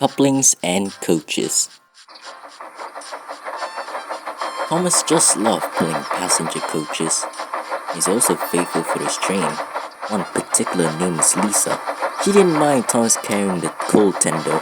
Couplings and coaches. Thomas just loved pulling passenger coaches. He's also faithful for his train. One particular name is Lisa. She didn't mind Thomas carrying the coal tender,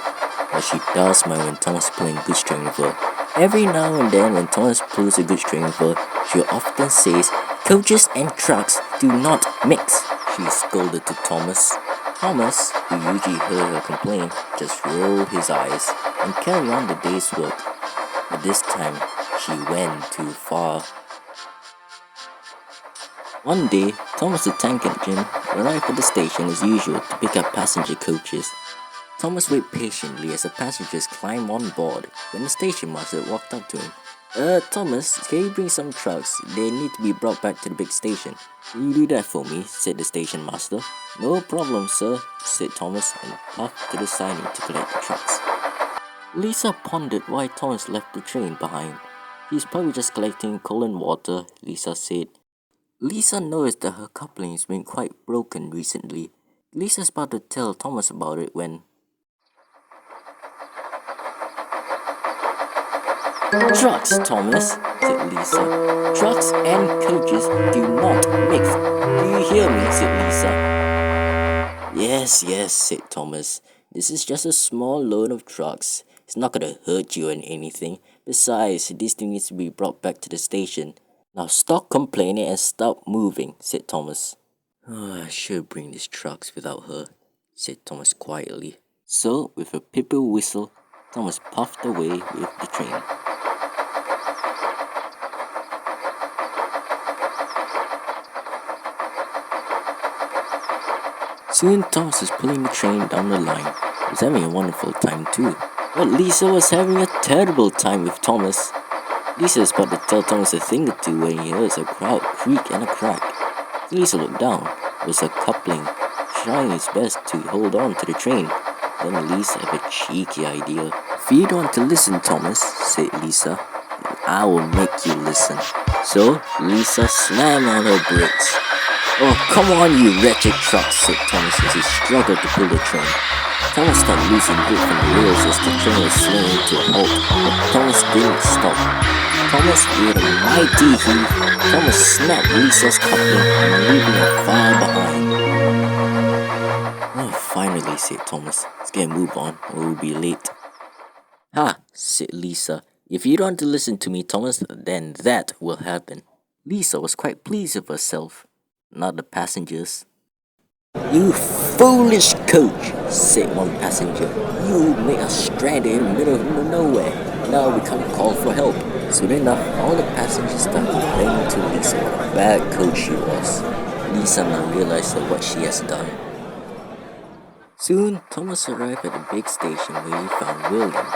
but she does mind when Thomas pulling goods train with her. Every now and then when Thomas pulls a goods train with her, she often says, "Coaches and trucks do not mix," she scolded to Thomas. Thomas, who usually heard her complain, just rolled his eyes and carried on the day's work. But this time, she went too far. One day, Thomas the tank engine arrived at the station as usual to pick up passenger coaches. Thomas waited patiently as the passengers climbed on board. When the station master walked up to him, Thomas, can you bring some trucks? They need to be brought back to the big station." "Can you do that for me?" said the station master. "No problem, sir," said Thomas and puffed to the siding to collect the trucks. Lisa pondered why Thomas left the train behind. "He's probably just collecting coal and water," Lisa said. Lisa noticed that her coupling has been quite broken recently. Lisa's about to tell Thomas about it when "Trucks, Thomas," said Lisa. "Trucks and coaches do not mix. Do you hear me?" said Lisa. Yes, said Thomas. "This is just a small load of trucks. It's not gonna hurt you or anything. Besides, this thing needs to be brought back to the station. Now stop complaining and stop moving," said Thomas. "I should bring these trucks without her," said Thomas quietly. So, with a pipple whistle, Thomas puffed away with the train. Soon Thomas was pulling the train down the line. He was having a wonderful time too. But Lisa was having a terrible time with Thomas. Lisa was about to tell Thomas a thing or two when he heard a crowd creak and a crack. Lisa looked down. It was a coupling, trying his best to hold on to the train. Then Lisa had a cheeky idea. "If you don't want to listen, Thomas," said Lisa, "then I will make you listen." So Lisa slammed on her brakes. "Oh, come on, you wretched truck," said Thomas as he struggled to pull the train. Thomas started losing grip from the rails as the train was slowing to a halt, but Thomas didn't stop. Thomas gave a mighty heave. Thomas snapped Lisa's coupling and leaving her far behind. "Oh, finally," said Thomas. "Let's get a move on or we'll be late." "Ha," said Lisa. "If you don't want to listen to me, Thomas, then that will happen." Lisa was quite pleased with herself, not the passengers. "You foolish coach," said one passenger. "You made us stranded in the middle of nowhere. Now we can't call for help." Soon enough, all the passengers started complaining to Lisa what a bad coach she was. Lisa now realized that what she has done. Soon, Thomas arrived at the big station where he found William.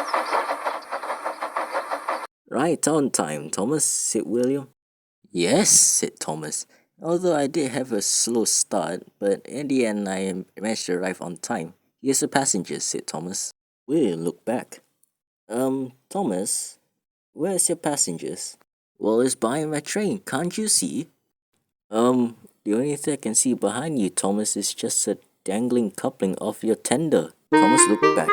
"Right on time, Thomas," said William. "Yes," said Thomas. "Although I did have a slow start, but in the end I managed to arrive on time. Here's the passengers," said Thomas. William looked back. Thomas, where's your passengers?" "Well, it's behind my train, can't you see?" The only thing I can see behind you, Thomas, is just a dangling coupling off your tender." Thomas looked back.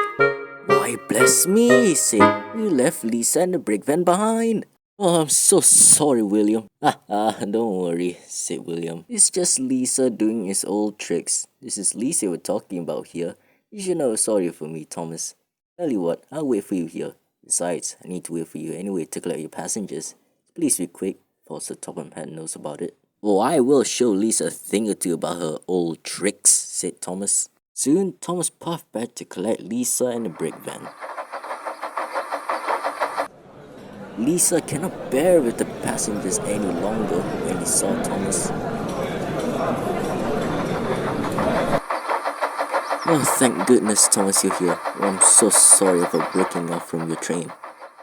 "Why, bless me," he said. "You left Lisa and the brake van behind." "Oh, I'm so sorry, William." Don't worry," said William. "It's just Lisa doing his old tricks. This is Lisa we're talking about here. You should know sorry for me, Thomas. Tell you what, I'll wait for you here. Besides, I need to wait for you anyway to collect your passengers. Please be quick, for the top of my head knows about it." "Oh, I will show Lisa a thing or two about her old tricks," said Thomas. Soon, Thomas puffed back to collect Lisa and the brake van. Lisa cannot bear with the passengers any longer when he saw Thomas. "Oh, thank goodness, Thomas, you're here. Oh, I'm so sorry for breaking off from your train."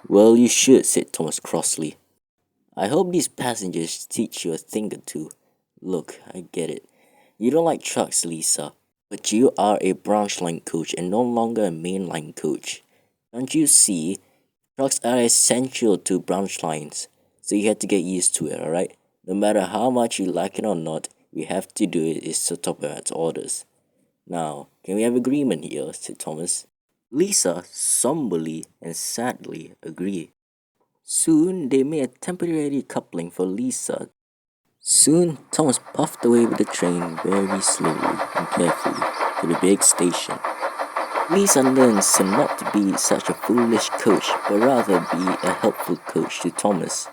"Well, you should," said Thomas crossly. "I hope these passengers teach you a thing or two. Look, I get it. You don't like trucks, Lisa, but you are a branch line coach and no longer a main line coach. Can't you see? Trucks are essential to branch lines, so you have to get used to it, alright? No matter how much you like it or not, we have to do it is to top of its orders. Now, can we have agreement here?" said Thomas. Lisa somberly and sadly agreed. Soon they made a temporary coupling for Lisa. Soon Thomas puffed away with the train very slowly and carefully to the big station. Lisa learns to not to be such a foolish coach, but rather be a helpful coach to Thomas.